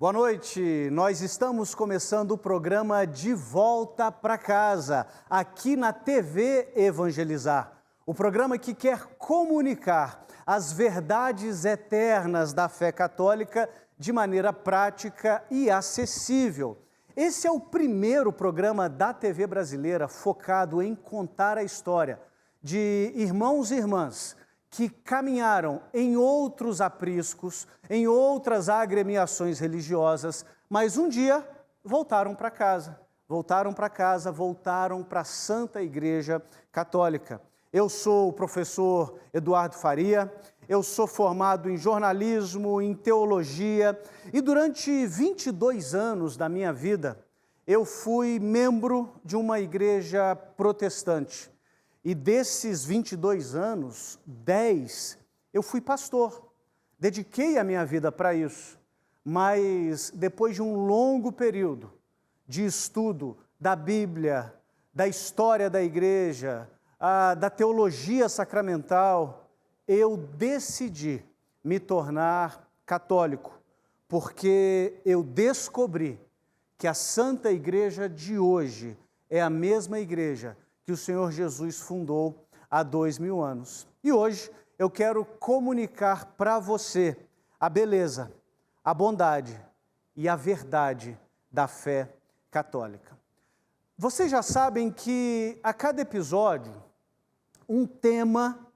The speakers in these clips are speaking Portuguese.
Boa noite, nós estamos começando o programa De Volta para Casa, aqui na TV Evangelizar. O programa que quer comunicar as verdades eternas da fé católica de maneira prática e acessível. Esse é o primeiro programa da TV brasileira focado em contar a história de irmãos e irmãs que caminharam em outros apriscos, em outras agremiações religiosas, mas um dia voltaram para casa, voltaram para a Santa Igreja Católica. Eu sou o professor Eduardo Faria, eu sou formado em jornalismo, em teologia, e durante 22 anos da minha vida, eu fui membro de uma igreja protestante. E desses 22 anos, 10, eu fui pastor. Dediquei a minha vida para isso. Mas depois de um longo período de estudo da Bíblia, da história da igreja, da teologia sacramental, eu decidi me tornar católico, porque eu descobri que a Santa Igreja de hoje é a mesma igreja que o Senhor Jesus fundou há 2000 anos. E hoje eu quero comunicar para você a beleza, a bondade e a verdade da fé católica. Vocês já sabem que a cada episódio um tema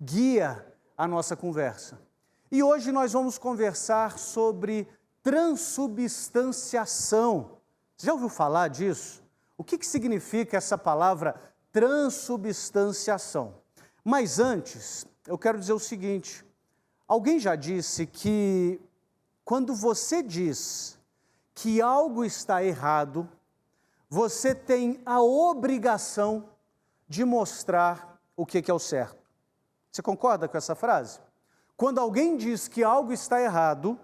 guia a nossa conversa. E hoje nós vamos conversar sobre transubstanciação. Você já ouviu falar disso? O que significa essa palavra transubstanciação? Mas antes, eu quero dizer o seguinte: alguém já disse que quando você diz que algo está errado, você tem a obrigação de mostrar o que é o certo. Você concorda com essa frase? Quando alguém diz que algo está errado,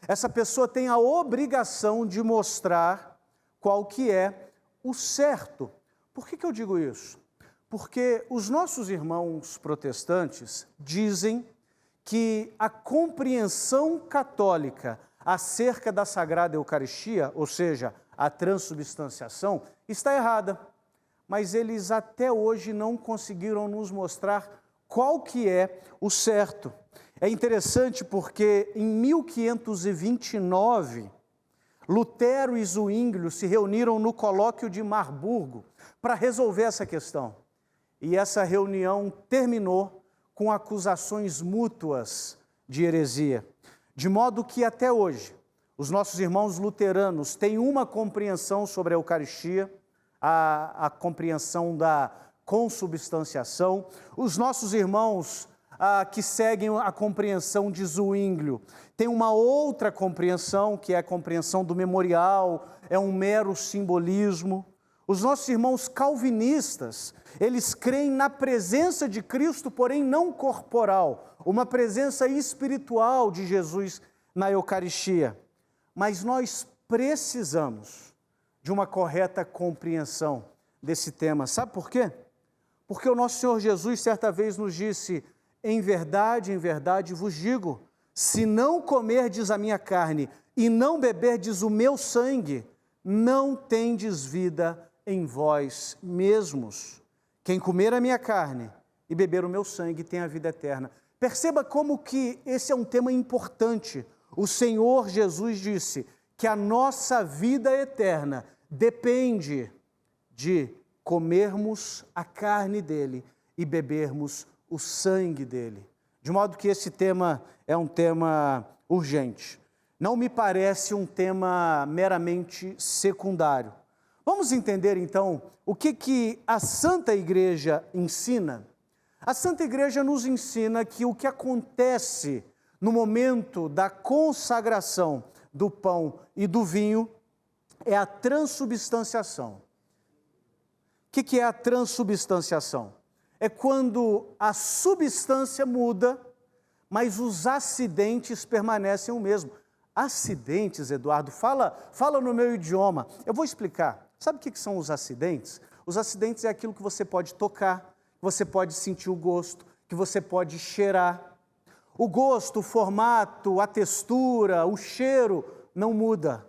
essa pessoa tem a obrigação de mostrar qual que é o certo. Por que eu digo isso? Porque os nossos irmãos protestantes dizem que a compreensão católica acerca da Sagrada Eucaristia, ou seja, a transubstanciação, está errada. Mas eles até hoje não conseguiram nos mostrar qual que é o certo. É interessante porque em 1529, Lutero e Zwinglio se reuniram no colóquio de Marburgo para resolver essa questão. E essa reunião terminou com acusações mútuas de heresia. De modo que até hoje, os nossos irmãos luteranos têm uma compreensão sobre a Eucaristia, a compreensão da consubstanciação. Os nossos irmãos que seguem a compreensão de Zwinglio têm uma outra compreensão, que é a compreensão do memorial, é um mero simbolismo. Os nossos irmãos calvinistas, eles creem na presença de Cristo, porém não corporal, uma presença espiritual de Jesus na Eucaristia. Mas nós precisamos de uma correta compreensão desse tema. Sabe por quê? Porque o nosso Senhor Jesus certa vez nos disse: em verdade vos digo, se não comerdes a minha carne e não beberdes o meu sangue, não tendes vida em vós mesmos. Quem comer a minha carne e beber o meu sangue tem a vida eterna. Perceba como que esse é um tema importante. O Senhor Jesus disse que a nossa vida eterna depende de comermos a carne dele e bebermos o sangue dele. De modo que esse tema é um tema urgente. Não me parece um tema meramente secundário. Vamos entender então o que a Santa Igreja ensina? A Santa Igreja nos ensina que o que acontece no momento da consagração do pão e do vinho é a transubstanciação. O que é a transubstanciação? É quando a substância muda, mas os acidentes permanecem o mesmo. Acidentes, Eduardo, fala no meu idioma. Eu vou explicar. Sabe o que são os acidentes? Os acidentes é aquilo que você pode tocar, que você pode sentir o gosto, que você pode cheirar. O gosto, o formato, a textura, o cheiro não muda,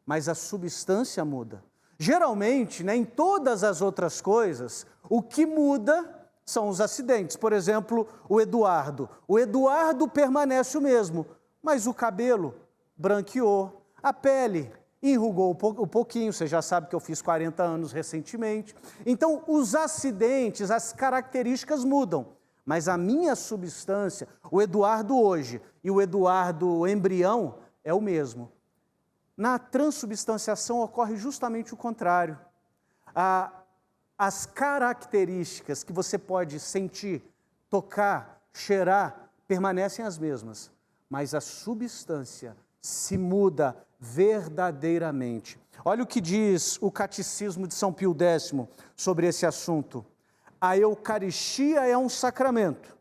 mas a substância muda. Geralmente, em todas as outras coisas, o que muda são os acidentes. Por exemplo, o Eduardo. O Eduardo permanece o mesmo, mas o cabelo branqueou, a pele enrugou um pouquinho, você já sabe que eu fiz 40 anos recentemente. Então, os acidentes, as características mudam, mas a minha substância, o Eduardo hoje e o Eduardo embrião é o mesmo. Na transubstanciação ocorre justamente o contrário. As características que você pode sentir, tocar, cheirar, permanecem as mesmas, mas a substância se muda verdadeiramente. Olha o que diz o Catecismo de São Pio X sobre esse assunto. A Eucaristia é um sacramento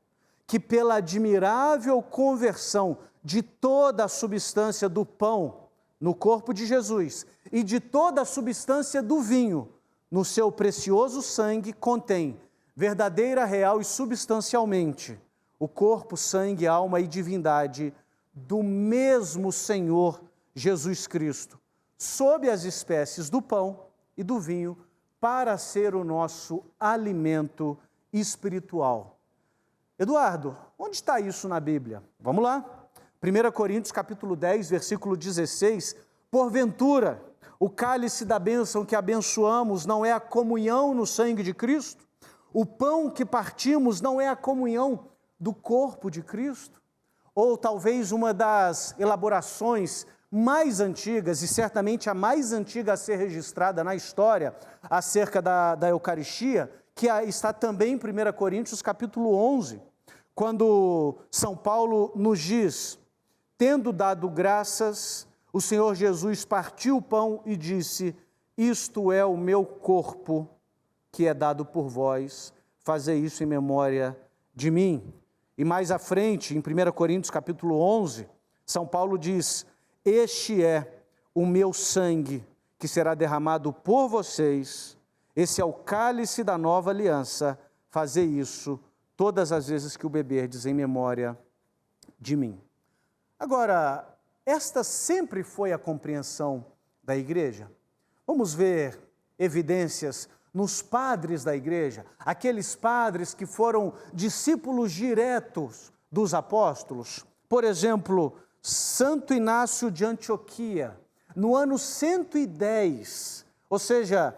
que, pela admirável conversão de toda a substância do pão no corpo de Jesus e de toda a substância do vinho no seu precioso sangue, contém verdadeira, real e substancialmente o corpo, sangue, alma e divindade do mesmo Senhor Jesus Cristo, sob as espécies do pão e do vinho, para ser o nosso alimento espiritual. Eduardo, onde está isso na Bíblia? Vamos lá. 1 Coríntios capítulo 10, versículo 16, porventura, o cálice da bênção que abençoamos não é a comunhão no sangue de Cristo? O pão que partimos não é a comunhão do corpo de Cristo? Ou talvez uma das elaborações mais antigas, e certamente a mais antiga a ser registrada na história acerca da Eucaristia, que está também em 1 Coríntios capítulo 11, quando São Paulo nos diz: tendo dado graças, o Senhor Jesus partiu o pão e disse: isto é o meu corpo, que é dado por vós, fazei isso em memória de mim. E mais à frente, em 1 Coríntios capítulo 11, São Paulo diz: este é o meu sangue, que será derramado por vocês, esse é o cálice da nova aliança, fazei isso todas as vezes que o beberdes em memória de mim. Agora, esta sempre foi a compreensão da igreja? Vamos ver evidências nos padres da igreja, aqueles padres que foram discípulos diretos dos apóstolos. Por exemplo, Santo Inácio de Antioquia, no ano 110, ou seja,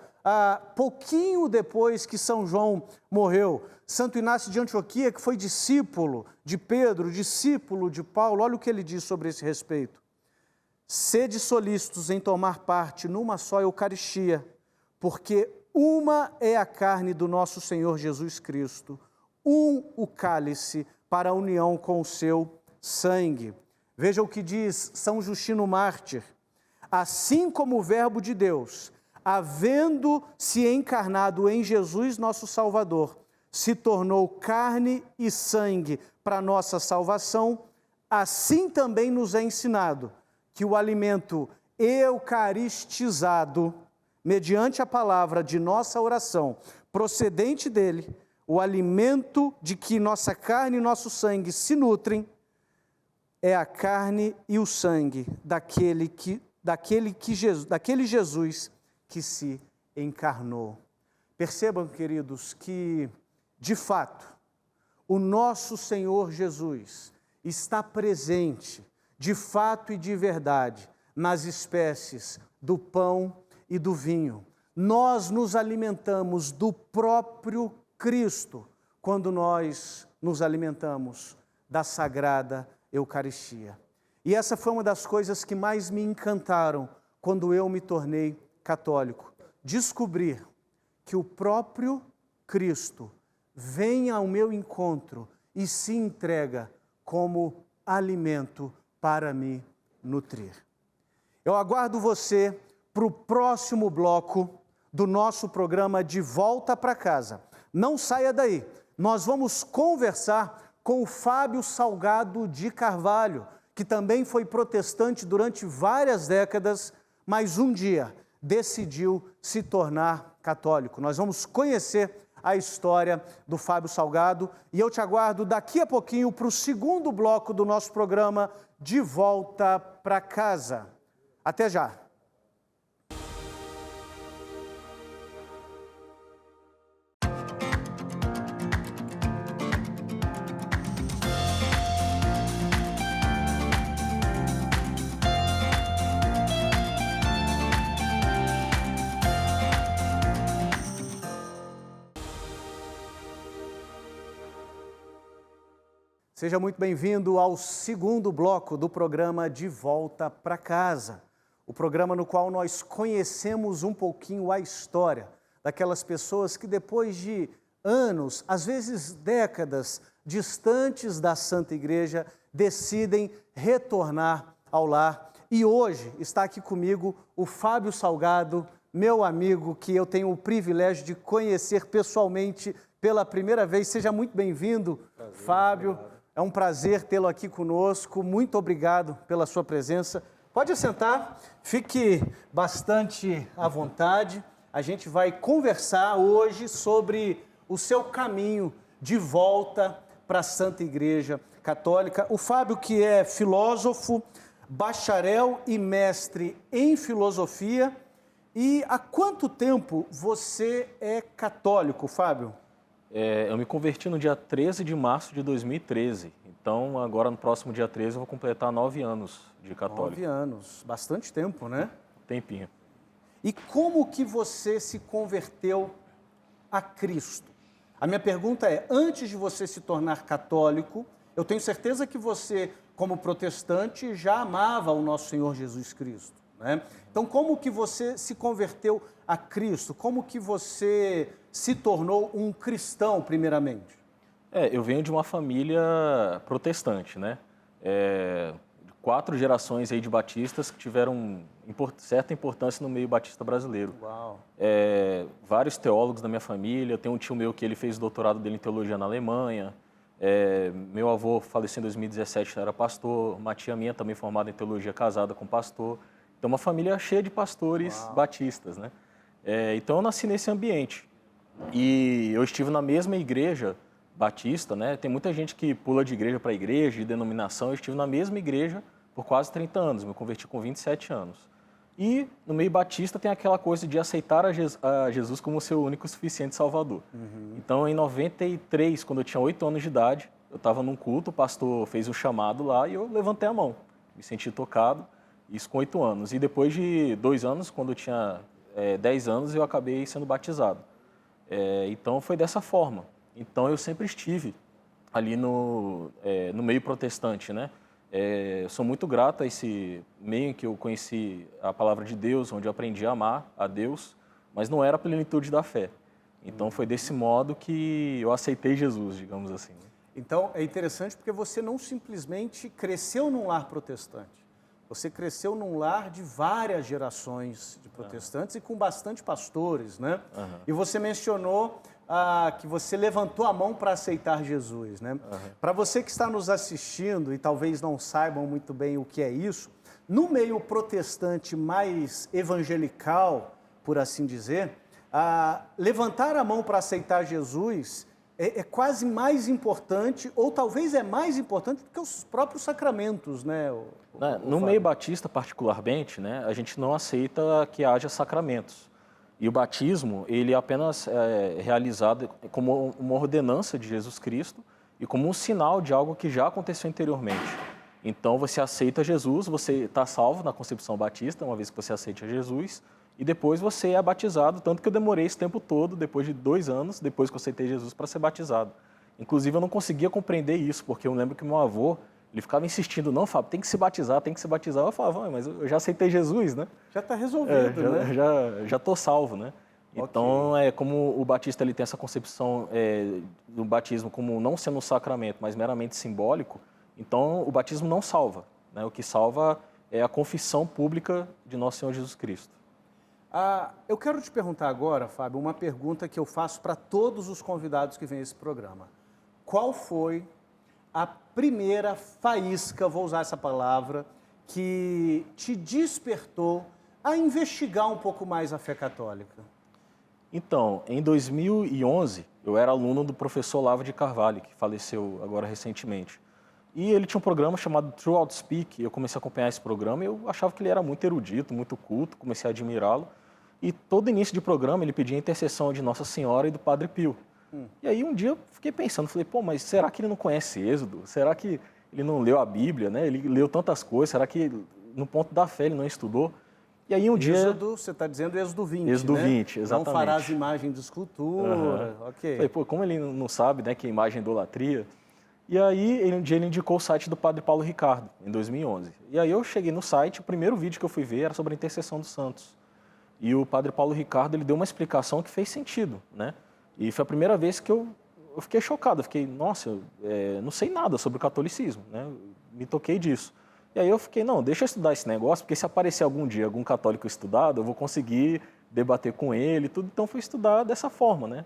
pouquinho depois que São João morreu, Santo Inácio de Antioquia, que foi discípulo de Pedro, discípulo de Paulo, olha o que ele diz sobre esse respeito. Sede solícitos em tomar parte numa só Eucaristia, porque uma é a carne do nosso Senhor Jesus Cristo, o cálice para a união com o seu sangue. Veja o que diz São Justino Mártir. Assim como o Verbo de Deus, havendo se encarnado em Jesus nosso Salvador, se tornou carne e sangue para nossa salvação, assim também nos é ensinado que o alimento eucaristizado, mediante a palavra de nossa oração, procedente dele, o alimento de que nossa carne e nosso sangue se nutrem, é a carne e o sangue daquele Jesus que se encarnou. Percebam, queridos, que, de fato, o nosso Senhor Jesus está presente, de fato e de verdade, nas espécies do pão e do vinho. Nós nos alimentamos do próprio Cristo quando nós nos alimentamos da Sagrada Eucaristia. E essa foi uma das coisas que mais me encantaram quando eu me tornei católico. Descobrir que o próprio Cristo vem ao meu encontro e se entrega como alimento para me nutrir. Eu aguardo você para o próximo bloco do nosso programa De Volta para Casa. Não saia daí, nós vamos conversar com o Fábio Salgado de Carvalho, que também foi protestante durante várias décadas, mas um dia decidiu se tornar católico. Nós vamos conhecer a história do Fábio Salgado e eu te aguardo daqui a pouquinho para o segundo bloco do nosso programa De Volta para Casa. Até já! Seja muito bem-vindo ao segundo bloco do programa De Volta para Casa, o programa no qual nós conhecemos um pouquinho a história daquelas pessoas que depois de anos, às vezes décadas, distantes da Santa Igreja, decidem retornar ao lar. E hoje está aqui comigo o Fábio Salgado, meu amigo, que eu tenho o privilégio de conhecer pessoalmente pela primeira vez. Seja muito bem-vindo, Fábio. Obrigado. É um prazer tê-lo aqui conosco. Muito obrigado pela sua presença. Pode sentar, fique bastante à vontade. A gente vai conversar hoje sobre o seu caminho de volta para a Santa Igreja Católica. O Fábio, que é filósofo, bacharel e mestre em filosofia. E há quanto tempo você é católico, Fábio? Eu me converti no dia 13 de março de 2013. Então, agora no próximo dia 13 eu vou completar 9 anos de católico. 9 anos, bastante tempo, né? Tempinho. E como que você se converteu a Cristo? A minha pergunta é, antes de você se tornar católico, eu tenho certeza que você, como protestante, já amava o nosso Senhor Jesus Cristo, né? Então, como que você se converteu a Cristo? Como que você se tornou um cristão, primeiramente? Eu venho de uma família protestante, né? 4 gerações aí de batistas que tiveram certa importância no meio batista brasileiro. Uau! Vários teólogos da minha família. Tem um tio meu que ele fez o doutorado dele em teologia na Alemanha. Meu avô faleceu em 2017, era pastor. Uma tia minha também formada em teologia, casada com pastor. Então, uma família cheia de pastores Uau. batistas, né? Então, eu nasci nesse ambiente. E eu estive na mesma igreja batista, né? Tem muita gente que pula de igreja para igreja, de denominação. Eu estive na mesma igreja por quase 30 anos. Me converti com 27 anos. E no meio batista tem aquela coisa de aceitar a Jesus como seu único e suficiente Salvador. Uhum. Então, em 93, quando eu tinha 8 anos de idade, eu estava num culto, o pastor fez um chamado lá e eu levantei a mão. Me senti tocado, isso com 8 anos. E depois de 2 anos, quando eu tinha 10 anos, eu acabei sendo batizado. Então, foi dessa forma. Então, eu sempre estive ali no meio protestante, né? Sou muito grato a esse meio em que eu conheci a palavra de Deus, onde eu aprendi a amar a Deus, mas não era a plenitude da fé. Então, foi desse modo que eu aceitei Jesus, digamos assim. Então, é interessante porque você não simplesmente cresceu num lar protestante. Você cresceu num lar de várias gerações de protestantes e com bastante pastores, né? Uhum. E você mencionou que você levantou a mão para aceitar Jesus, né? Uhum. Para você que está nos assistindo e talvez não saibam muito bem o que é isso, no meio protestante mais evangelical, por assim dizer, levantar a mão para aceitar Jesus é quase mais importante, ou talvez é mais importante do que os próprios sacramentos, né? No meio batista, particularmente, né, a gente não aceita que haja sacramentos. E o batismo, ele é apenas realizado como uma ordenança de Jesus Cristo e como um sinal de algo que já aconteceu anteriormente. Então, você aceita Jesus, você está salvo na concepção batista, uma vez que você aceita Jesus, e depois você é batizado, tanto que eu demorei esse tempo todo, depois de 2 anos, depois que eu aceitei Jesus, para ser batizado. Inclusive, eu não conseguia compreender isso, porque eu lembro que meu avô, ele ficava insistindo, não, Fábio, tem que se batizar, tem que se batizar. Eu falava, mas eu já aceitei Jesus, né? Já está resolvido, né? Já estou salvo, né? Okay. Então, como o batista ele tem essa concepção do batismo como não sendo um sacramento, mas meramente simbólico, então o batismo não salva, né? O que salva é a confissão pública de Nosso Senhor Jesus Cristo. Eu quero te perguntar agora, Fábio, uma pergunta que eu faço para todos os convidados que vêm a esse programa. Qual foi a primeira faísca, vou usar essa palavra, que te despertou a investigar um pouco mais a fé católica? Então, em 2011, eu era aluno do professor Olavo de Carvalho, que faleceu agora recentemente. E ele tinha um programa chamado True Outspeak. Eu comecei a acompanhar esse programa e eu achava que ele era muito erudito, muito culto, comecei a admirá-lo. E todo início de programa ele pedia a intercessão de Nossa Senhora e do Padre Pio. E aí um dia eu fiquei pensando, falei, pô, mas será que ele não conhece Êxodo? Será que ele não leu a Bíblia, né? Ele leu tantas coisas, será que no ponto da fé ele não estudou? E aí um dia... Êxodo, você está dizendo Êxodo 20, Êxodo né? 20, exatamente. Não farás imagem de escultura, ok. Falei, pô, como ele não sabe, né, que é imagem é idolatria? E aí um dia ele indicou o site do Padre Paulo Ricardo, em 2011. E aí eu cheguei no site, o primeiro vídeo que eu fui ver era sobre a intercessão dos santos. E o Padre Paulo Ricardo, ele deu uma explicação que fez sentido, né? E foi a primeira vez que eu fiquei chocado, eu fiquei, nossa, eu não sei nada sobre o catolicismo, né? Me toquei disso. E aí eu fiquei, não, deixa eu estudar esse negócio, porque se aparecer algum dia algum católico estudado, eu vou conseguir debater com ele e tudo. Então fui estudar dessa forma, né?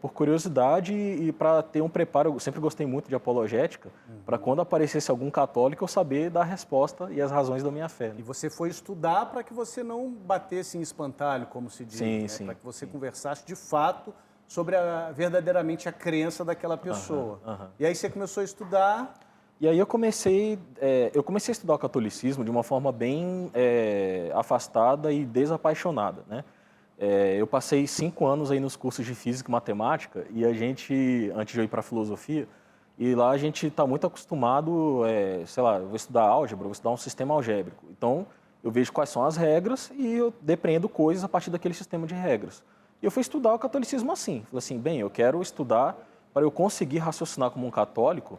Por curiosidade e para ter um preparo. Eu sempre gostei muito de apologética, para quando aparecesse algum católico eu saber dar a resposta e as razões da minha fé. Né? E você foi estudar para que você não batesse em espantalho, como se diz, sim, né? sim, para que você conversasse de fato sobre verdadeiramente a crença daquela pessoa. E aí você começou a estudar... E aí eu comecei a estudar o catolicismo de uma forma bem afastada e desapaixonada, né? Eu passei 5 anos aí nos cursos de Física e Matemática e a gente, antes de eu ir para a Filosofia, e lá a gente está muito acostumado, sei lá, eu vou estudar álgebra, vou estudar um sistema algébrico. Então, eu vejo quais são as regras e eu depreendo coisas a partir daquele sistema de regras. E eu fui estudar o catolicismo assim. Falei assim, bem, eu quero estudar para eu conseguir raciocinar como um católico,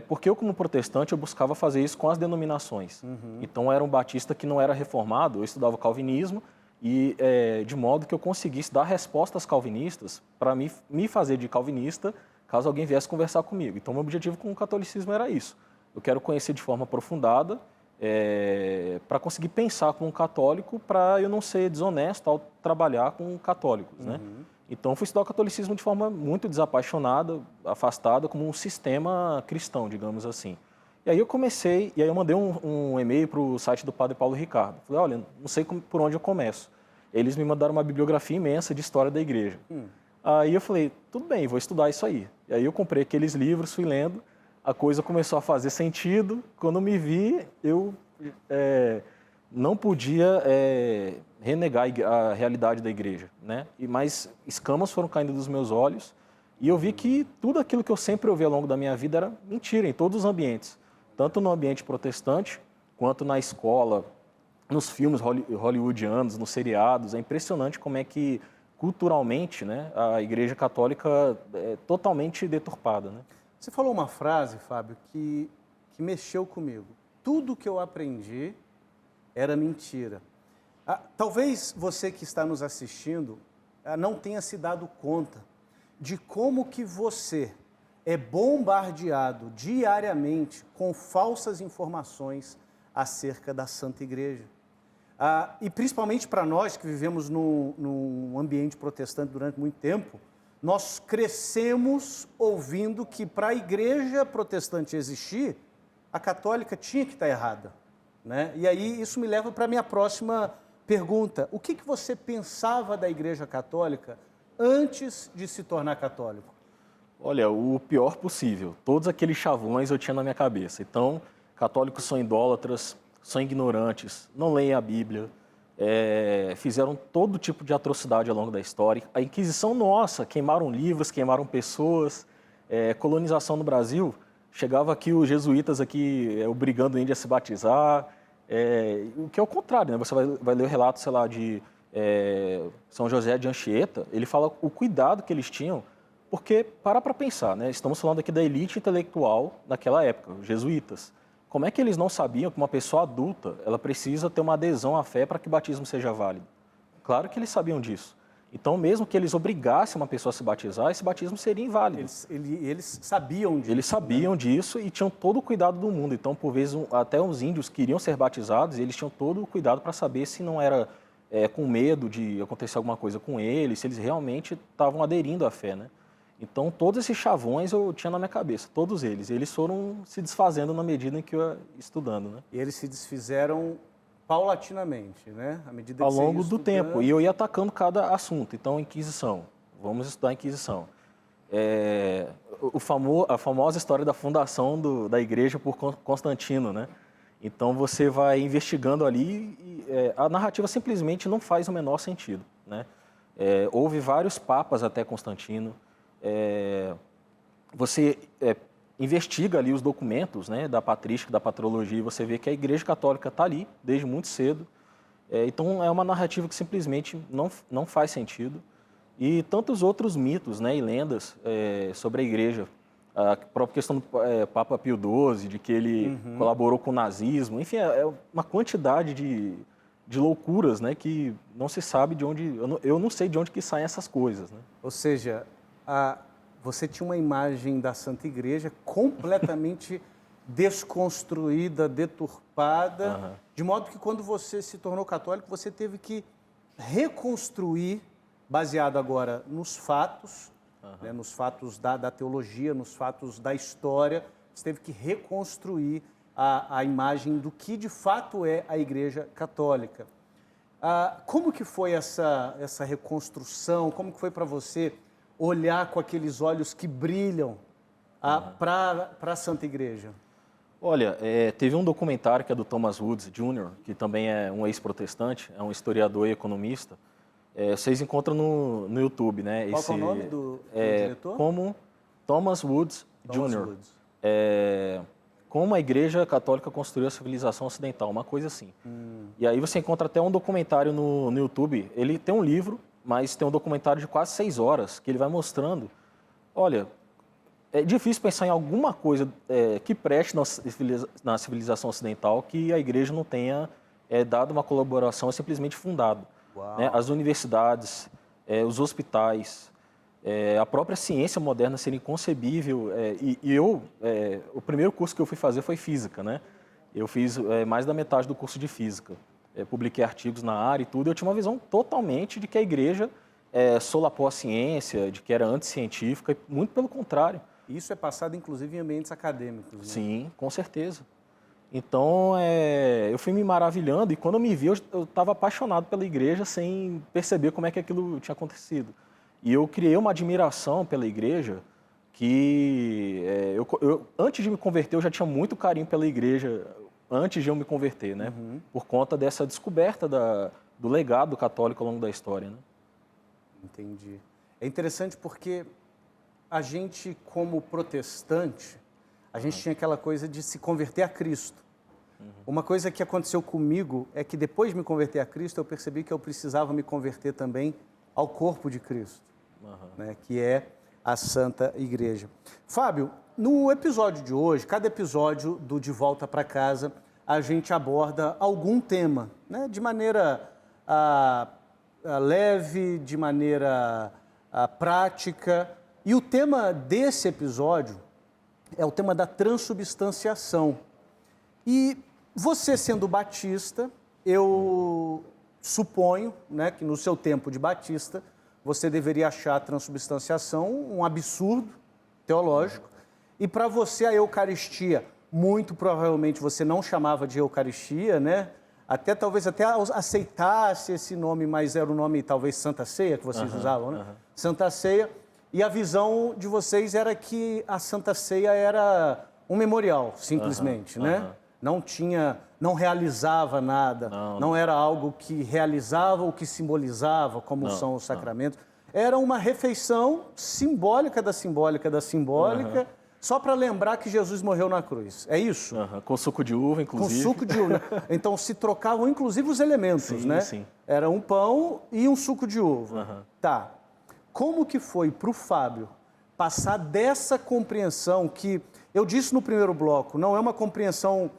porque eu, como protestante, eu buscava fazer isso com as denominações. Então, eu era um batista que não era reformado, eu estudava o calvinismo, e de modo que eu conseguisse dar respostas calvinistas para me fazer de calvinista, caso alguém viesse conversar comigo. Então, meu objetivo com o catolicismo era isso. Eu quero conhecer de forma aprofundada, para conseguir pensar como um católico, para eu não ser desonesto ao trabalhar com católicos, né? Então, fui estudar o catolicismo de forma muito desapaixonada, afastada, como um sistema cristão, digamos assim. E aí eu mandei um e-mail para o site do Padre Paulo Ricardo. Falei, olha, não sei por onde eu começo. Eles me mandaram uma bibliografia imensa de história da igreja. Aí eu falei, tudo bem, vou estudar isso aí. E aí eu comprei aqueles livros, fui lendo, a coisa começou a fazer sentido. Quando eu me vi, eu não podia renegar a realidade da igreja, né? Mas escamas foram caindo dos meus olhos e eu vi que tudo aquilo que eu sempre ouvi ao longo da minha vida era mentira em todos os ambientes, tanto no ambiente protestante quanto na escola, nos filmes hollywoodianos, nos seriados. É impressionante como é que culturalmente, né, a Igreja Católica é totalmente deturpada, né? Você falou uma frase, Fábio, que mexeu comigo. Tudo que eu aprendi era mentira. Talvez você que está nos assistindo não tenha se dado conta de como que você é bombardeado diariamente com falsas informações acerca da Santa Igreja. E principalmente para nós que vivemos num ambiente protestante durante muito tempo, nós crescemos ouvindo que para a igreja protestante existir, a católica tinha que estar errada, né? E aí isso me leva para a minha próxima pergunta. O que você pensava da igreja católica antes de se tornar católico? Olha, o pior possível. Todos aqueles chavões eu tinha na minha cabeça. Então, católicos são idólatras, são ignorantes, não leem a Bíblia, fizeram todo tipo de atrocidade ao longo da história. A Inquisição, nossa, queimaram livros, queimaram pessoas, colonização no Brasil. Chegava aqui os jesuítas aqui obrigando o índio a se batizar, o que é o contrário, né? Você vai ler o relato, sei lá, de São José de Anchieta, ele fala o cuidado que eles tinham, porque, para pensar, né? Estamos falando aqui da elite intelectual daquela época, os jesuítas. Como é que eles não sabiam que uma pessoa adulta ela precisa ter uma adesão à fé para que o batismo seja válido? Claro que eles sabiam disso. Então, mesmo que eles obrigassem uma pessoa a se batizar, esse batismo seria inválido. Eles sabiam disso. Eles sabiam disso e tinham todo o cuidado do mundo. Então, por vezes, até os índios queriam ser batizados e eles tinham todo o cuidado para saber se não era com medo de acontecer alguma coisa com eles, se eles realmente estavam aderindo à fé, né? Então, todos esses chavões eu tinha na minha cabeça, todos eles. Eles foram se desfazendo na medida em que eu ia estudando, né? E eles se desfizeram paulatinamente, né? À medida que ao você ia longo do estudando. tempo. E eu ia atacando cada assunto. Então, Inquisição. Vamos estudar a Inquisição. a famosa história da fundação da igreja por Constantino, né? Então você vai investigando ali e a narrativa simplesmente não faz o menor sentido, né? Houve vários papas até Constantino. Você investiga ali os documentos, né, da patrística, da patrologia, e você vê que a Igreja Católica está ali desde muito cedo. Então é uma narrativa que simplesmente não faz sentido. E tantos outros mitos, né, e lendas sobre a Igreja. A própria questão do Papa Pio XII, de que ele colaborou com o nazismo. Enfim, é uma quantidade de loucuras, né, que não se sabe de onde... Eu não sei de onde que saem essas coisas, né? Ou seja, você tinha uma imagem da Santa Igreja completamente desconstruída, deturpada, de modo que quando você se tornou católico, você teve que reconstruir, baseado agora nos fatos, né, nos fatos da teologia, nos fatos da história, você teve que reconstruir a imagem do que de fato é a Igreja Católica. Como que foi essa reconstrução? Como que foi para você olhar com aqueles olhos que brilham para a Santa Igreja? Olha, teve um documentário que é do Thomas Woods Jr., que também é um ex-protestante, é um historiador e economista. Vocês encontram no YouTube, né? Qual é o nome do diretor? Como Thomas Woods Thomas Jr. Woods. Como a Igreja Católica construiu a civilização ocidental, uma coisa assim. E aí você encontra até um documentário no YouTube. Ele tem um livro, mas tem um documentário de quase 6 horas, que ele vai mostrando... Olha, é difícil pensar em alguma coisa que preste na civilização ocidental que a Igreja não tenha dado uma colaboração, simplesmente fundado. Né? As universidades, os hospitais, a própria ciência moderna seria inconcebível. O primeiro curso que eu fui fazer foi física, né? Eu fiz mais da metade do curso de física. Publiquei artigos na área e tudo. Eu tinha uma visão totalmente de que a Igreja solapou a ciência, de que era anticientífica, e muito pelo contrário. Isso é passado, inclusive, em ambientes acadêmicos, né? Sim, com certeza. Então, eu fui me maravilhando e quando eu me vi, eu estava apaixonado pela igreja sem perceber como é que aquilo tinha acontecido. E eu criei uma admiração pela igreja que, antes de me converter, eu já tinha muito carinho pela igreja, antes de eu me converter, né? Por conta dessa descoberta do legado católico ao longo da história, né? Entendi. É interessante porque a gente, como protestante, a gente tinha aquela coisa de se converter a Cristo. Uma coisa que aconteceu comigo é que depois de me converter a Cristo, eu percebi que eu precisava me converter também ao corpo de Cristo, né, que é a Santa Igreja. Fábio, no episódio de hoje, cada episódio do De Volta para Casa, a gente aborda algum tema, né, de maneira leve, de maneira prática. E o tema desse episódio é o tema da transubstanciação. E você, sendo batista, eu suponho, né, que no seu tempo de batista, você deveria achar a transubstanciação um absurdo teológico. E para você a Eucaristia, muito provavelmente você não chamava de Eucaristia, né? Talvez até aceitasse esse nome, mas era o nome talvez Santa Ceia que vocês usavam, né? Santa Ceia. E a visão de vocês era que a Santa Ceia era um memorial, simplesmente, né? Não realizava nada, não era algo que realizava ou que simbolizava, como são os sacramentos. Era uma refeição simbólica da simbólica da simbólica, só para lembrar que Jesus morreu na cruz. É isso? Com suco de uva, inclusive. Com suco de uva. Então se trocavam, inclusive, os elementos, né? Sim. Era um pão e um suco de uva. Tá. Como que foi para o Fábio passar dessa compreensão que, eu disse no primeiro bloco, não é uma compreensão,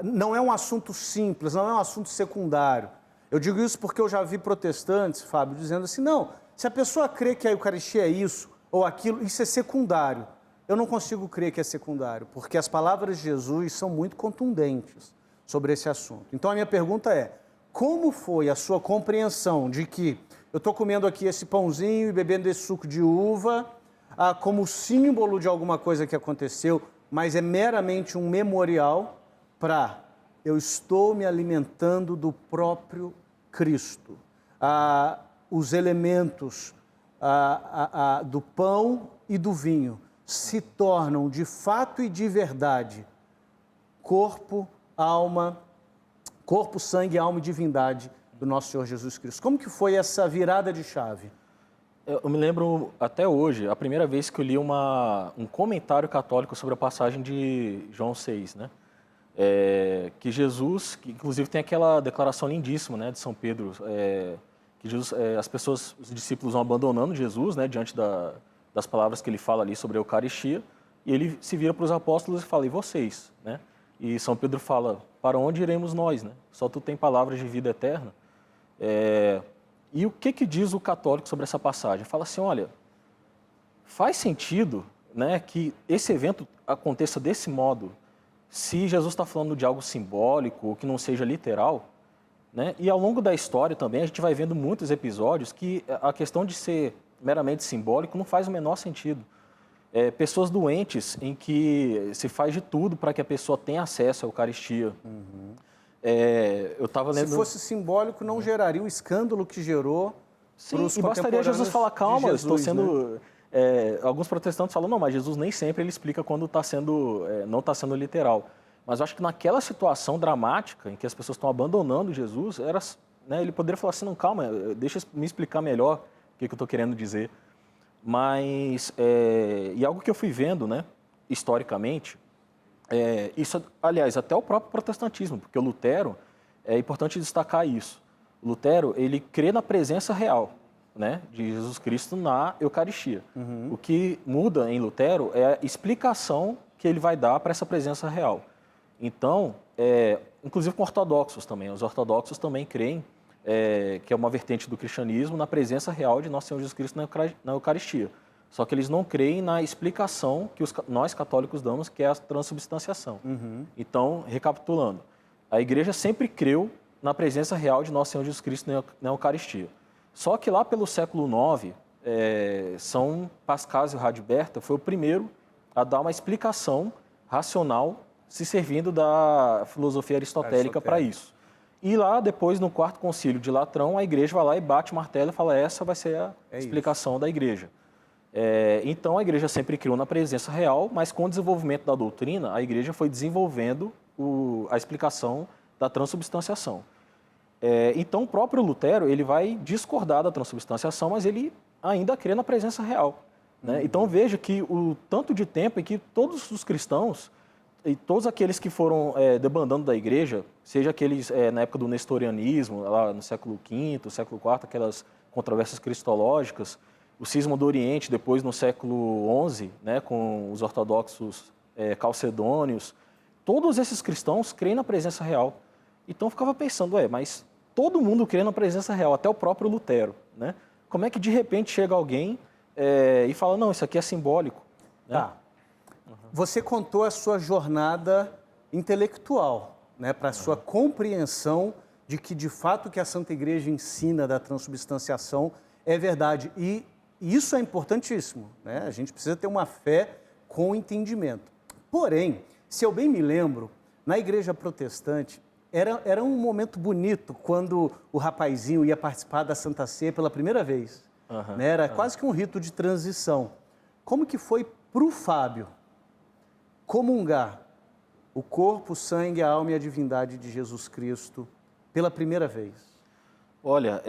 não é um assunto simples, não é um assunto secundário. Eu digo isso porque eu já vi protestantes, Fábio, dizendo assim, não, se a pessoa crê que a Eucaristia é isso ou aquilo, isso é secundário. Eu não consigo crer que é secundário, porque as palavras de Jesus são muito contundentes sobre esse assunto. Então a minha pergunta é, como foi a sua compreensão de que eu estou comendo aqui esse pãozinho e bebendo esse suco de uva como símbolo de alguma coisa que aconteceu, mas é meramente um memorial para eu estou me alimentando do próprio Cristo. Os elementos, do pão e do vinho se tornam de fato e de verdade corpo, sangue, alma e divindade do nosso Senhor Jesus Cristo. Como que foi essa virada de chave? Eu me lembro até hoje, a primeira vez que eu li um comentário católico sobre a passagem de João 6, né? Que Jesus, que inclusive tem aquela declaração lindíssima, né, de São Pedro, que Jesus, os discípulos vão abandonando Jesus, né, diante das palavras que ele fala ali sobre a Eucaristia, e ele se vira para os apóstolos e fala, e vocês, né? E São Pedro fala, para onde iremos nós, né? Só tu tem palavras de vida eterna. E o que diz o católico sobre essa passagem? Fala assim, olha, faz sentido, né, que esse evento aconteça desse modo, se Jesus está falando de algo simbólico, ou que não seja literal, né? E ao longo da história também a gente vai vendo muitos episódios que a questão de ser meramente simbólico não faz o menor sentido. Pessoas doentes em que se faz de tudo para que a pessoa tenha acesso à Eucaristia. Uhum. Eu estava lendo... Se fosse simbólico, não geraria o escândalo que gerou. Sim, e bastaria Jesus falar, calma, Jesus, estou sendo... Né? Alguns protestantes falam, não, mas Jesus nem sempre ele explica quando não está sendo literal. Mas eu acho que naquela situação dramática em que as pessoas estão abandonando Jesus, né, ele poderia falar assim, não, calma, deixa eu me explicar melhor o que eu estou querendo dizer. Mas, e algo que eu fui vendo, né, historicamente, isso, aliás, até o próprio protestantismo, porque o Lutero, é importante destacar isso, o Lutero, ele crê na presença real, né, de Jesus Cristo na Eucaristia. Uhum. O que muda em Lutero é a explicação que ele vai dar para essa presença real. Então, inclusive com ortodoxos também, os ortodoxos também creem que é uma vertente do cristianismo na presença real de Nosso Senhor Jesus Cristo na Eucaristia. Só que eles não creem na explicação que nós católicos damos, que é a transubstanciação. Uhum. Então, recapitulando, a Igreja sempre creu na presença real de Nosso Senhor Jesus Cristo na Eucaristia. Só que lá pelo século IX, São Pascasio Radberta foi o primeiro a dar uma explicação racional se servindo da filosofia aristotélica para isso. E lá, depois, no quarto concílio de Latrão, a Igreja vai lá e bate o martelo e fala, essa vai ser a explicação da Igreja. Então, a Igreja sempre criou na presença real, mas com o desenvolvimento da doutrina, a Igreja foi desenvolvendo a explicação da transubstanciação. Então, o próprio Lutero ele vai discordar da transubstanciação, mas ele ainda crê na presença real. Né? Uhum. Então, veja que o tanto de tempo em que todos os cristãos e todos aqueles que foram debandando da Igreja, seja aqueles na época do nestorianismo, lá no século V, século IV, aquelas controvérsias cristológicas, o cisma do Oriente, depois no século XI, né, com os ortodoxos calcedônios, todos esses cristãos creem na presença real. Então eu ficava pensando, mas todo mundo crê na presença real, até o próprio Lutero. Né? Como é que de repente chega alguém e fala, não, isso aqui é simbólico? Né? Tá. Você contou a sua jornada intelectual, né, para a sua compreensão de que, de fato, o que a Santa Igreja ensina da transubstanciação é verdade. E isso é importantíssimo. Né? A gente precisa ter uma fé com entendimento. Porém, se eu bem me lembro, na Igreja Protestante, era um momento bonito quando o rapazinho ia participar da Santa Ceia pela primeira vez. Uhum, né? Era quase que um rito de transição. Como que foi para o Fábio comungar o corpo, o sangue, a alma e a divindade de Jesus Cristo pela primeira vez? Olha,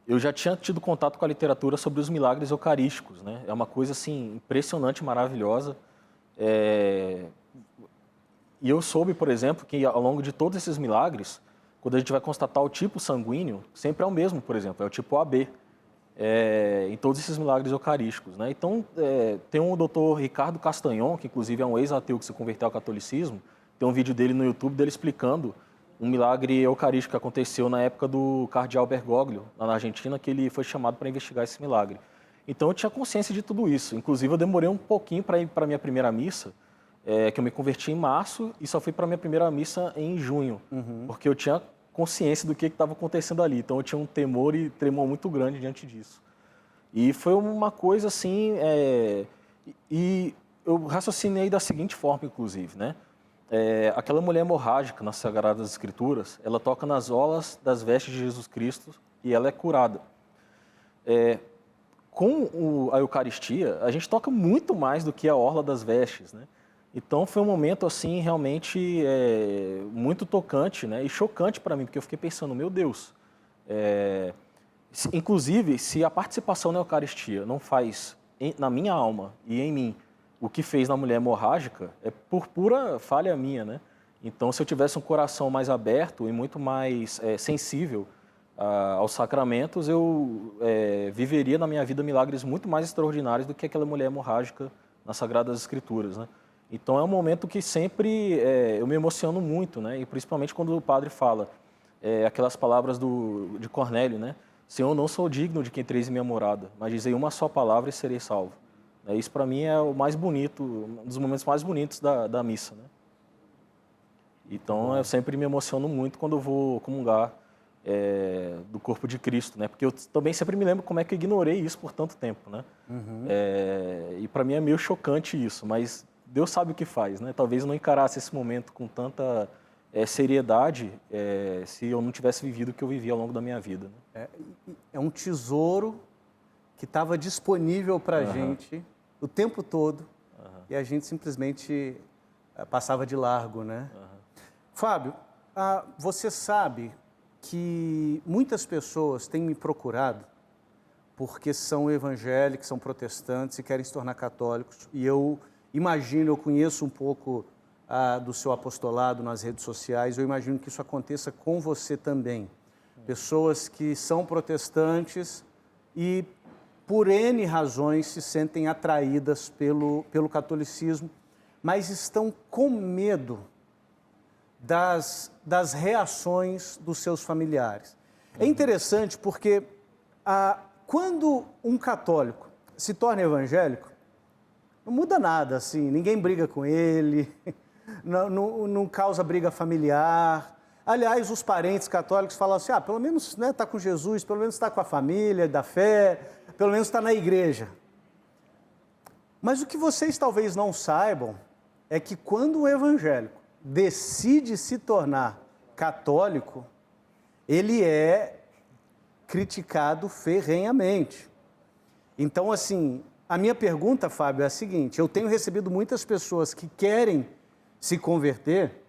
eu já tinha tido contato com a literatura sobre os milagres eucarísticos, né? É uma coisa assim impressionante, maravilhosa. E eu soube, por exemplo, que ao longo de todos esses milagres, quando a gente vai constatar o tipo sanguíneo, sempre é o mesmo, por exemplo, é o tipo AB. Em todos esses milagres eucarísticos. Né? Então, tem um doutor Ricardo Castanhon, que inclusive é um ex-ateu que se converteu ao catolicismo, tem um vídeo dele no YouTube dele explicando um milagre eucarístico que aconteceu na época do cardeal Bergoglio, lá na Argentina, que ele foi chamado para investigar esse milagre. Então, eu tinha consciência de tudo isso. Inclusive, eu demorei um pouquinho para ir para a minha primeira missa, que eu me converti em março e só fui para a minha primeira missa em junho, porque eu tinha consciência do que estava acontecendo ali. Então, eu tinha um temor e tremor muito grande diante disso. E foi uma coisa assim... E eu raciocinei da seguinte forma, inclusive, né? Aquela mulher hemorrágica nas Sagradas Escrituras, ela toca nas orlas das vestes de Jesus Cristo e ela é curada. a Eucaristia, a gente toca muito mais do que a orla das vestes, né? Então foi um momento assim realmente muito tocante, né? E chocante para mim, porque eu fiquei pensando, meu Deus, inclusive se a participação na Eucaristia não faz na minha alma e em mim o que fez na mulher hemorrágica, é por pura falha minha, né? Então se eu tivesse um coração mais aberto e muito mais sensível aos sacramentos, eu viveria na minha vida milagres muito mais extraordinários do que aquela mulher hemorrágica nas Sagradas Escrituras, né? Então é um momento que sempre eu me emociono muito, né? E principalmente quando o padre fala aquelas palavras de Cornélio, né? Senhor, não sou digno de que entreis em minha morada, mas dizei uma só palavra e serei salvo. Isso para mim é o mais bonito, um dos momentos mais bonitos da missa, né? Então eu sempre me emociono muito quando eu vou comungar do corpo de Cristo, né? Porque eu também sempre me lembro como é que eu ignorei isso por tanto tempo, né? E para mim é meio chocante isso, mas Deus sabe o que faz, né? Talvez eu não encarasse esse momento com tanta seriedade se eu não tivesse vivido o que eu vivi ao longo da minha vida, né? É um tesouro que estava disponível para a gente o tempo todo e a gente simplesmente passava de largo, né? Fábio, você sabe que muitas pessoas têm me procurado porque são evangélicos, são protestantes e querem se tornar católicos. E eu conheço um pouco do seu apostolado nas redes sociais, eu imagino que isso aconteça com você também. Pessoas que são protestantes e, por N razões, se sentem atraídas pelo catolicismo, mas estão com medo das reações dos seus familiares. É interessante porque quando um católico se torna evangélico, não muda nada, assim, ninguém briga com ele, não causa briga familiar. Aliás, os parentes católicos falam assim, pelo menos está com Jesus, pelo menos está com a família da fé, pelo menos está na igreja. Mas o que vocês talvez não saibam é que quando o evangélico decide se tornar católico, ele é criticado ferrenhamente. Então, assim, a minha pergunta, Fábio, é a seguinte: eu tenho recebido muitas pessoas que querem se converter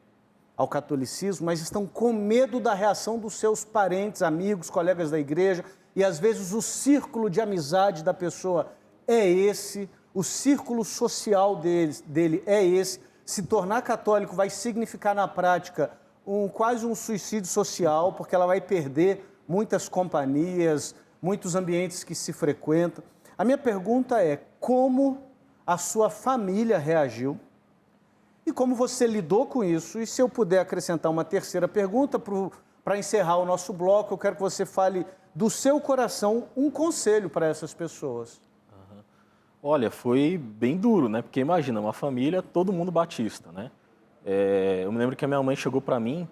ao catolicismo, mas estão com medo da reação dos seus parentes, amigos, colegas da igreja, e às vezes o círculo de amizade da pessoa é esse, o círculo social dele é esse. Se tornar católico vai significar na prática quase um suicídio social, porque ela vai perder muitas companhias, muitos ambientes que se frequentam. A minha pergunta é: como a sua família reagiu e como você lidou com isso? E se eu puder acrescentar uma terceira pergunta para encerrar o nosso bloco, eu quero que você fale do seu coração um conselho para essas pessoas. Olha, foi bem duro, né? Porque imagina, uma família, todo mundo batista, né? Eu me lembro que a minha mãe chegou para mim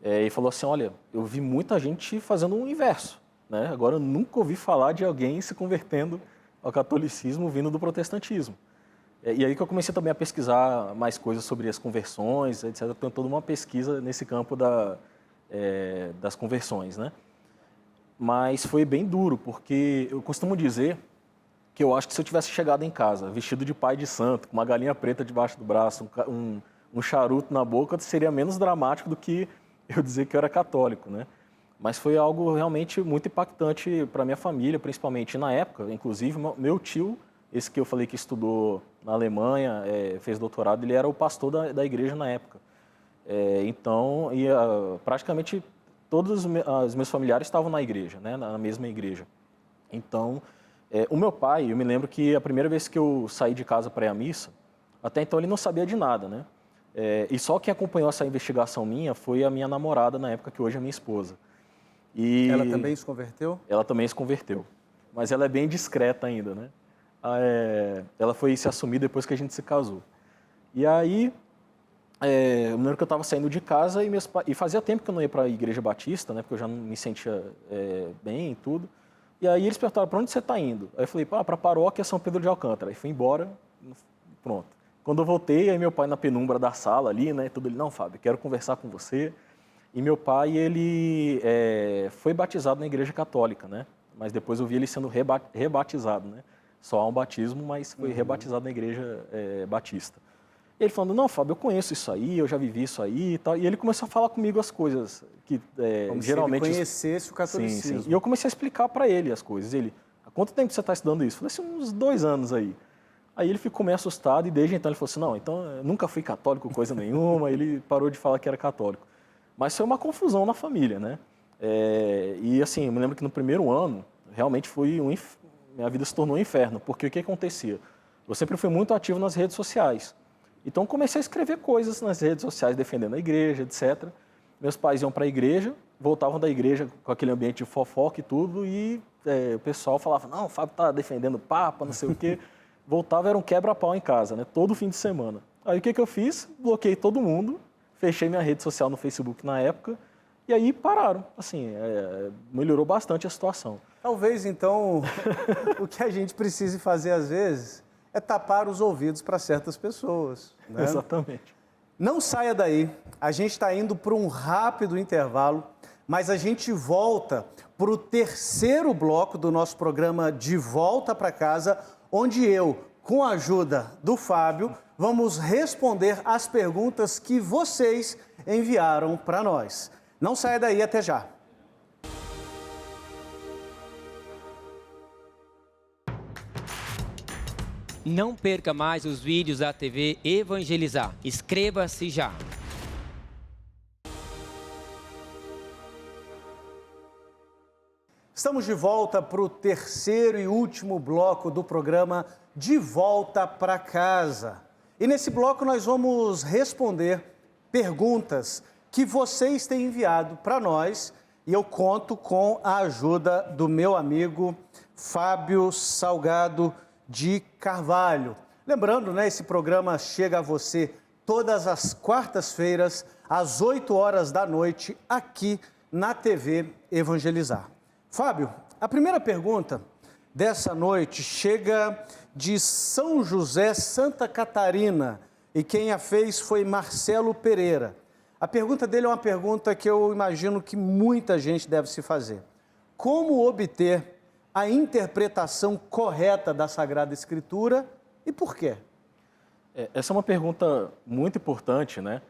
e falou assim, olha, eu vi muita gente fazendo o inverso, né? Agora eu nunca ouvi falar de alguém se convertendo ao catolicismo vindo do protestantismo. E aí que eu comecei também a pesquisar mais coisas sobre as conversões, etc. Eu tenho toda uma pesquisa nesse campo das conversões, né? Mas foi bem duro, porque eu costumo dizer que eu acho que se eu tivesse chegado em casa, vestido de pai de santo, com uma galinha preta debaixo do braço, um charuto na boca, seria menos dramático do que eu dizer que eu era católico, né? Mas foi algo realmente muito impactante para minha família, principalmente na época. Inclusive, meu tio, esse que eu falei que estudou na Alemanha, fez doutorado, ele era o pastor da igreja na época. Então, praticamente todos os meus familiares estavam na igreja, né? Na mesma igreja. Então, o meu pai, eu me lembro que a primeira vez que eu saí de casa para ir à missa, até então ele não sabia de nada, né? E só quem acompanhou essa investigação minha foi a minha namorada na época, que hoje é minha esposa. E ela também se converteu? Ela também se converteu, mas ela é bem discreta ainda, né? Ela foi se assumir depois que a gente se casou. E aí, eu me lembro que eu estava saindo de casa e fazia tempo que eu não ia para a igreja batista, né? Porque eu já não me sentia bem e tudo. E aí eles perguntaram, para onde você está indo? Aí eu falei, para a paróquia São Pedro de Alcântara. Aí fui embora, pronto. Quando eu voltei, aí meu pai na penumbra da sala ali, né? Ele, não, Fábio, quero conversar com você. E meu pai, ele foi batizado na igreja católica, né? mas depois eu vi ele sendo rebatizado, né? Só há um batismo, mas foi rebatizado na igreja batista. E ele falando, não, Fábio, eu conheço isso aí, eu já vivi isso aí e tal. E ele começou a falar comigo as coisas que Como geralmente... se ele conhecesse o catolicismo. Sim, sim. E eu comecei a explicar para ele as coisas. Ele, há quanto tempo você está estudando isso? Eu falei assim, uns 2 anos aí. Aí ele ficou meio assustado e desde então ele falou assim, não, então eu nunca fui católico coisa nenhuma. Ele parou de falar que era católico. Mas foi uma confusão na família, né? E assim, eu me lembro que no primeiro ano, realmente foi minha vida se tornou um inferno. Porque o que acontecia? Eu sempre fui muito ativo nas redes sociais. Então comecei a escrever coisas nas redes sociais defendendo a igreja, etc. Meus pais iam para a igreja, voltavam da igreja com aquele ambiente de fofoca e tudo, e o pessoal falava, não, o Fábio está defendendo o Papa, não sei o quê. Voltava, era um quebra-pau em casa, né? Todo fim de semana. Aí o que eu fiz? Bloqueei todo mundo, fechei minha rede social no Facebook na época, e aí pararam. Assim, melhorou bastante a situação. Talvez, então, o que a gente precise fazer às vezes é tapar os ouvidos para certas pessoas. Né? Exatamente. Não saia daí, a gente está indo para um rápido intervalo, mas a gente volta para o terceiro bloco do nosso programa De Volta para Casa, onde eu, com a ajuda do Fábio, vamos responder as perguntas que vocês enviaram para nós. Não saia daí, até já. Não perca mais os vídeos da TV Evangelizar. Inscreva-se já. Estamos de volta para o terceiro e último bloco do programa De Volta para Casa. E nesse bloco nós vamos responder perguntas que vocês têm enviado para nós e eu conto com a ajuda do meu amigo Fábio Salgado de Carvalho. Lembrando, né, esse programa chega a você todas as quartas-feiras, às 8 horas da noite, aqui na TV Evangelizar. Fábio, a primeira pergunta dessa noite chega de São José, Santa Catarina, e quem a fez foi Marcelo Pereira. A pergunta dele é uma pergunta que eu imagino que muita gente deve se fazer. Como obter a interpretação correta da Sagrada Escritura e por quê? Essa é uma pergunta muito importante, né?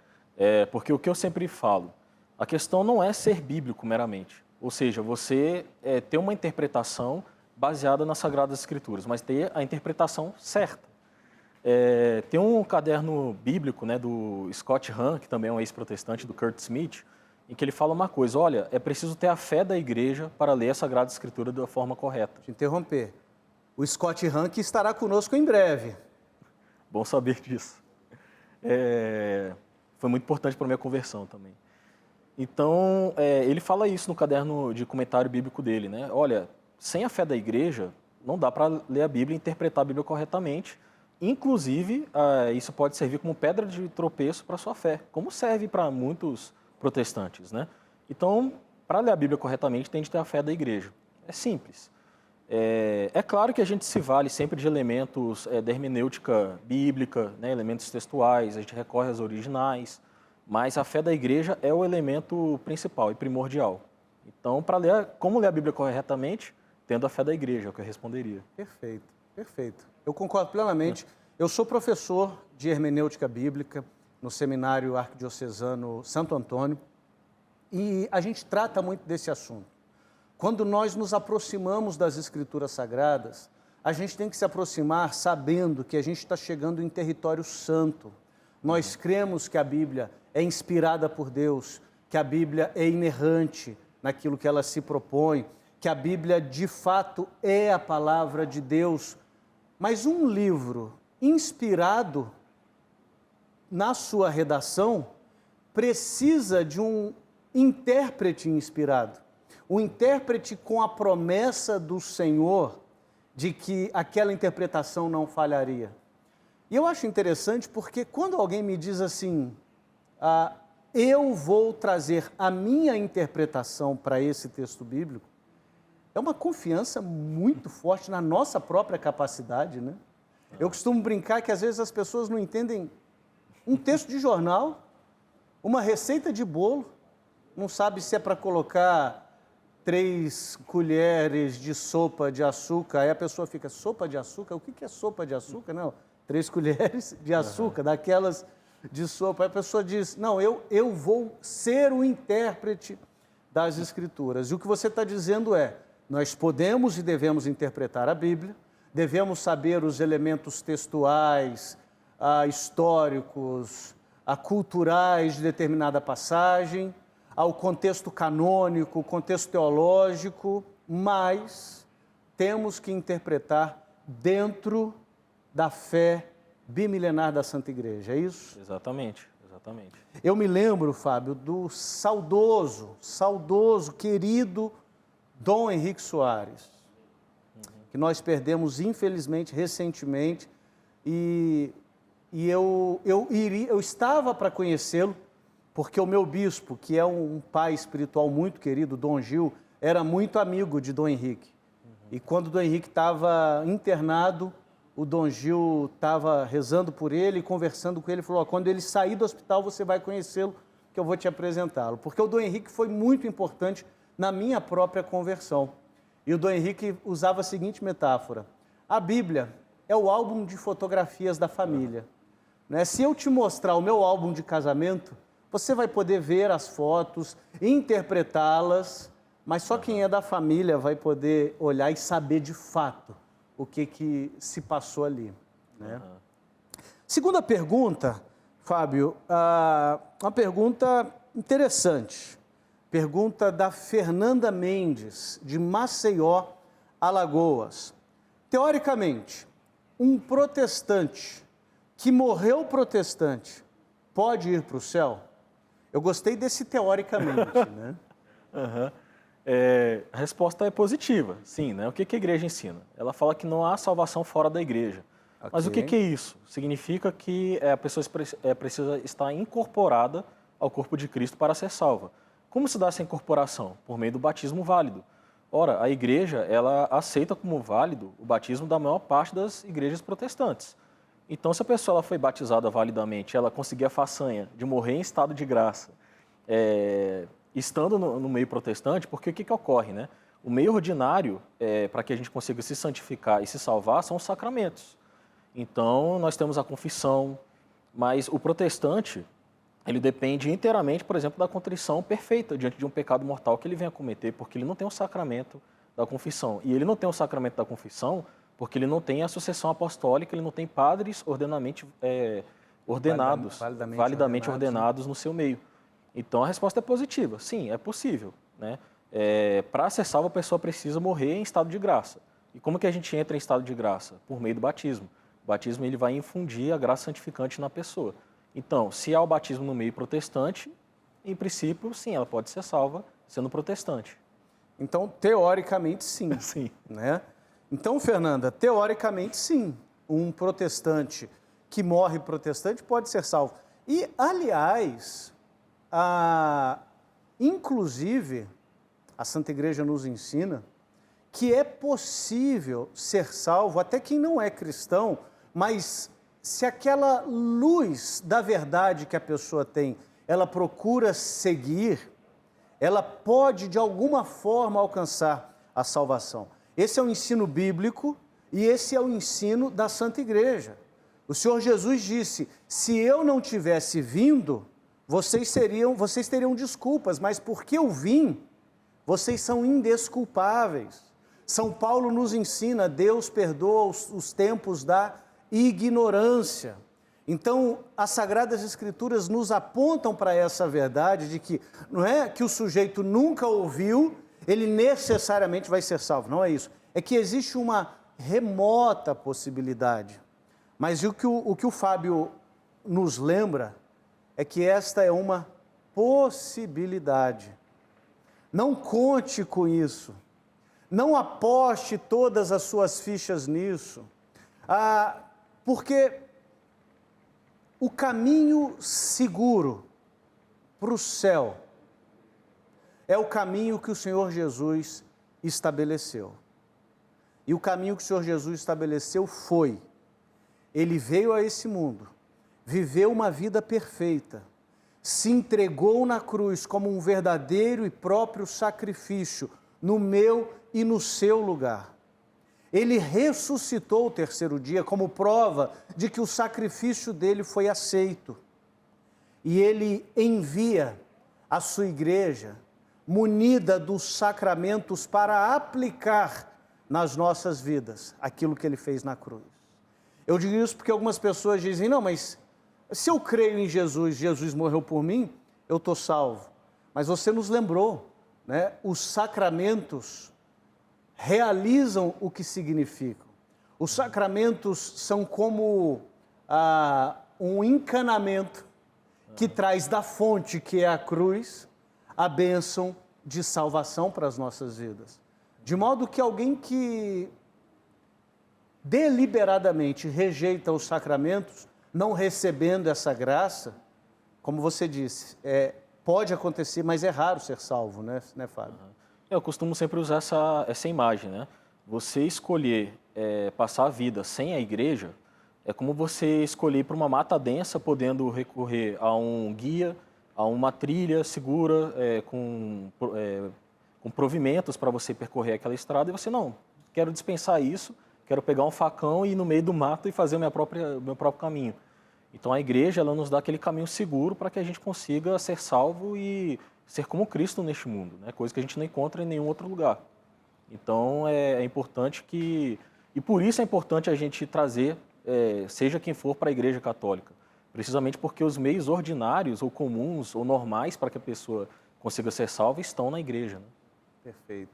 Porque o que eu sempre falo, a questão não é ser bíblico meramente. Ou seja, você ter uma interpretação baseada nas Sagradas Escrituras, mas ter a interpretação certa. Tem um caderno bíblico, né, do Scott Hahn, que também é um ex-protestante, do Kurt Smith, em que ele fala uma coisa, olha, é preciso ter a fé da igreja para ler a Sagrada Escritura da forma correta. Te interromper. O Scott Hahn que estará conosco em breve. Bom saber disso. Foi muito importante para a minha conversão também. Então, ele fala isso no caderno de comentário bíblico dele, né? Olha, sem a fé da igreja, não dá para ler a Bíblia e interpretar a Bíblia corretamente. Inclusive, isso pode servir como pedra de tropeço para a sua fé, como serve para muitos protestantes, né? Então, para ler a Bíblia corretamente, tem de ter a fé da igreja. É simples. É claro que a gente se vale sempre de elementos da hermenêutica bíblica, né, elementos textuais, a gente recorre às originais, mas a fé da igreja é o elemento principal e primordial. Então, como ler a Bíblia corretamente, tendo a fé da igreja, é o que eu responderia. Perfeito, perfeito. Eu concordo plenamente. Eu sou professor de hermenêutica bíblica no Seminário Arquidiocesano Santo Antônio e a gente trata muito desse assunto. Quando nós nos aproximamos das Escrituras Sagradas, a gente tem que se aproximar sabendo que a gente está chegando em território santo. Nós cremos que a Bíblia é inspirada por Deus, que a Bíblia é inerrante naquilo que ela se propõe, que a Bíblia de fato é a palavra de Deus. Mas um livro inspirado na sua redação precisa de um intérprete inspirado. O intérprete com a promessa do Senhor de que aquela interpretação não falharia. E eu acho interessante porque quando alguém me diz assim, eu vou trazer a minha interpretação para esse texto bíblico, é uma confiança muito forte na nossa própria capacidade, né? Eu costumo brincar que às vezes as pessoas não entendem um texto de jornal, uma receita de bolo, não sabe se é para colocar 3 colheres de sopa de açúcar, aí a pessoa fica, sopa de açúcar? O que é sopa de açúcar? Não, 3 colheres de açúcar, daquelas de sopa. Aí a pessoa diz, não, eu vou ser o intérprete das Escrituras. E o que você está dizendo é, nós podemos e devemos interpretar a Bíblia, devemos saber os elementos textuais, históricos, culturais de determinada passagem, ao contexto canônico, contexto teológico, mas temos que interpretar dentro da fé bimilenar da Santa Igreja, é isso? Exatamente, exatamente. Eu me lembro, Fábio, do saudoso, querido Dom Henrique Soares, que nós perdemos, infelizmente, recentemente, e eu estava para conhecê-lo, porque o meu bispo, que é um pai espiritual muito querido, Dom Gil, era muito amigo de Dom Henrique. E quando Dom Henrique estava internado, o Dom Gil estava rezando por ele, conversando com ele, falou, quando ele sair do hospital, você vai conhecê-lo, que eu vou te apresentá-lo. Porque o Dom Henrique foi muito importante na minha própria conversão. E o Dom Henrique usava a seguinte metáfora, a Bíblia é o álbum de fotografias da família. Né? Se eu te mostrar o meu álbum de casamento, você vai poder ver as fotos, interpretá-las, mas só quem é da família vai poder olhar e saber de fato o que se passou ali. Né? Segunda pergunta, Fábio, uma pergunta interessante. Pergunta da Fernanda Mendes, de Maceió, Alagoas. Teoricamente, um protestante que morreu protestante pode ir para o céu? Eu gostei desse teoricamente, né? A resposta é positiva, sim, né? O que a igreja ensina? Ela fala que não há salvação fora da igreja. Okay. Mas o que é isso? Significa que a pessoa precisa estar incorporada ao corpo de Cristo para ser salva. Como se dá essa incorporação? Por meio do batismo válido. Ora, a igreja, ela aceita como válido o batismo da maior parte das igrejas protestantes. Então, se a pessoa ela foi batizada validamente, ela conseguir a façanha de morrer em estado de graça, estando no meio protestante, porque o que ocorre, né? O meio ordinário, para que a gente consiga se santificar e se salvar, são os sacramentos. Então, nós temos a confissão, mas o protestante, ele depende inteiramente, por exemplo, da contrição perfeita diante de um pecado mortal que ele venha cometer, porque ele não tem o sacramento da confissão. E ele não tem o sacramento da confissão porque ele não tem a sucessão apostólica, ele não tem padres validamente ordenados no seu meio. Então, a resposta é positiva. Sim, é possível. Né? Para ser salvo, a pessoa precisa morrer em estado de graça. E como que a gente entra em estado de graça? Por meio do batismo. O batismo ele vai infundir a graça santificante na pessoa. Então, se há o batismo no meio protestante, em princípio, sim, ela pode ser salva sendo protestante. Então, teoricamente, sim. Sim. Né? Então, Fernanda, teoricamente, sim. Um protestante que morre protestante pode ser salvo. E, aliás, inclusive, a Santa Igreja nos ensina que é possível ser salvo, até quem não é cristão, mas se aquela luz da verdade que a pessoa tem, ela procura seguir, ela pode, de alguma forma, alcançar a salvação. Esse é o ensino bíblico e esse é o ensino da Santa Igreja. O Senhor Jesus disse, se eu não tivesse vindo, vocês teriam desculpas, mas porque eu vim, vocês são indesculpáveis. São Paulo nos ensina, Deus perdoa os tempos da ignorância. Então, as Sagradas Escrituras nos apontam para essa verdade de que não é que o sujeito nunca ouviu, ele necessariamente vai ser salvo. Não é isso. É que existe uma remota possibilidade. Mas o que o Fábio nos lembra é que esta é uma possibilidade. Não conte com isso. Não aposte todas as suas fichas nisso. Porque o caminho seguro para o céu é o caminho que o Senhor Jesus estabeleceu. E o caminho que o Senhor Jesus estabeleceu foi, ele veio a esse mundo, viveu uma vida perfeita, se entregou na cruz como um verdadeiro e próprio sacrifício no meu e no seu lugar. Ele ressuscitou o terceiro dia como prova de que o sacrifício dele foi aceito. E ele envia a sua igreja munida dos sacramentos para aplicar nas nossas vidas aquilo que ele fez na cruz. Eu digo isso porque algumas pessoas dizem, não, mas se eu creio em Jesus, Jesus morreu por mim, eu estou salvo. Mas você nos lembrou, né? Os sacramentos realizam o que significam. Os sacramentos são como um encanamento que traz da fonte, que é a cruz, a bênção de salvação para as nossas vidas. De modo que alguém que deliberadamente rejeita os sacramentos, não recebendo essa graça, como você disse, pode acontecer, mas é raro ser salvo, né Fábio? Eu costumo sempre usar essa imagem, né? Você escolher passar a vida sem a igreja é como você escolher ir para uma mata densa, podendo recorrer a um guia, a uma trilha segura, com provimentos para você percorrer aquela estrada, e você, não, quero dispensar isso, quero pegar um facão e ir no meio do mato e fazer o meu próprio caminho. Então a igreja, ela nos dá aquele caminho seguro para que a gente consiga ser salvo e ser como Cristo neste mundo, né? Coisa que a gente não encontra em nenhum outro lugar. Então é importante que... E por isso é importante a gente trazer, seja quem for, para a Igreja Católica. Precisamente porque os meios ordinários, ou comuns, ou normais, para que a pessoa consiga ser salva, estão na igreja, né? Perfeito.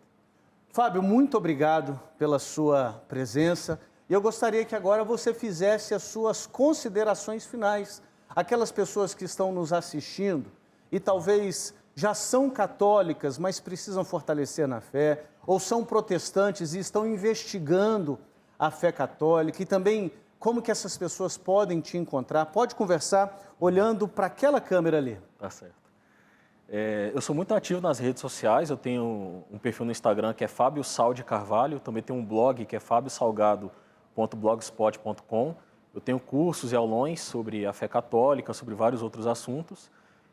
Fábio, muito obrigado pela sua presença. E eu gostaria que agora você fizesse as suas considerações finais. Aquelas pessoas que estão nos assistindo e talvez já são católicas, mas precisam fortalecer na fé, ou são protestantes e estão investigando a fé católica, e também como que essas pessoas podem te encontrar. Pode conversar olhando para aquela câmera ali. Tá certo. Eu sou muito ativo nas redes sociais, eu tenho um perfil no Instagram que é Fábio Sal de Carvalho, também tenho um blog que é fabiosalgado.blogspot.com. Eu tenho cursos e aulões sobre a fé católica, sobre vários outros assuntos.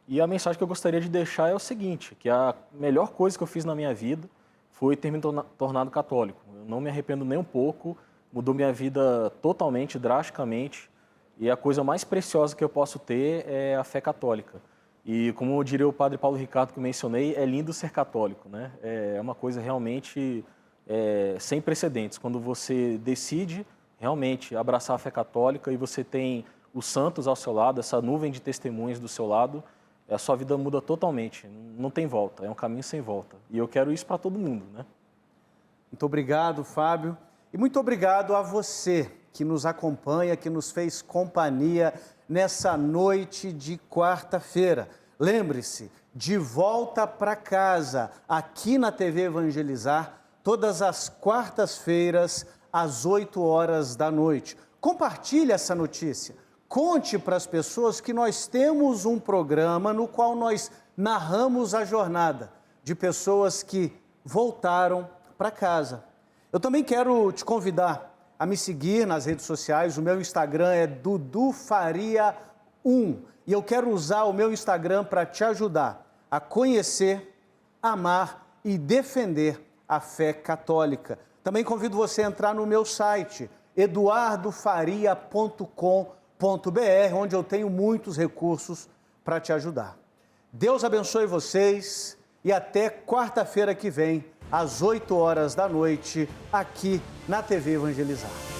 E a mensagem que eu gostaria de deixar é o seguinte, que a melhor coisa que eu fiz na minha vida foi ter me tornado católico. Eu não me arrependo nem um pouco, mudou minha vida totalmente, drasticamente, e a coisa mais preciosa que eu posso ter é a fé católica. E como diria o padre Paulo Ricardo que eu mencionei, é lindo ser católico, né? É uma coisa realmente sem precedentes. Quando você decide realmente abraçar a fé católica e você tem os santos ao seu lado, essa nuvem de testemunhas do seu lado, a sua vida muda totalmente, não tem volta, é um caminho sem volta. E eu quero isso para todo mundo, né? Muito obrigado, Fábio. E muito obrigado a você que nos acompanha, que nos fez companhia nessa noite de quarta-feira. Lembre-se, de volta para casa, aqui na TV Evangelizar, todas as quartas-feiras, às 8 horas da noite. Compartilhe essa notícia. Conte para as pessoas que nós temos um programa no qual nós narramos a jornada de pessoas que voltaram para casa. Eu também quero te convidar a me seguir nas redes sociais. O meu Instagram é dudufaria1 e eu quero usar o meu Instagram para te ajudar a conhecer, amar e defender a fé católica. Também convido você a entrar no meu site, eduardofaria.com.br, onde eu tenho muitos recursos para te ajudar. Deus abençoe vocês e até quarta-feira que vem, às 8 horas da noite, aqui na TV Evangelizar.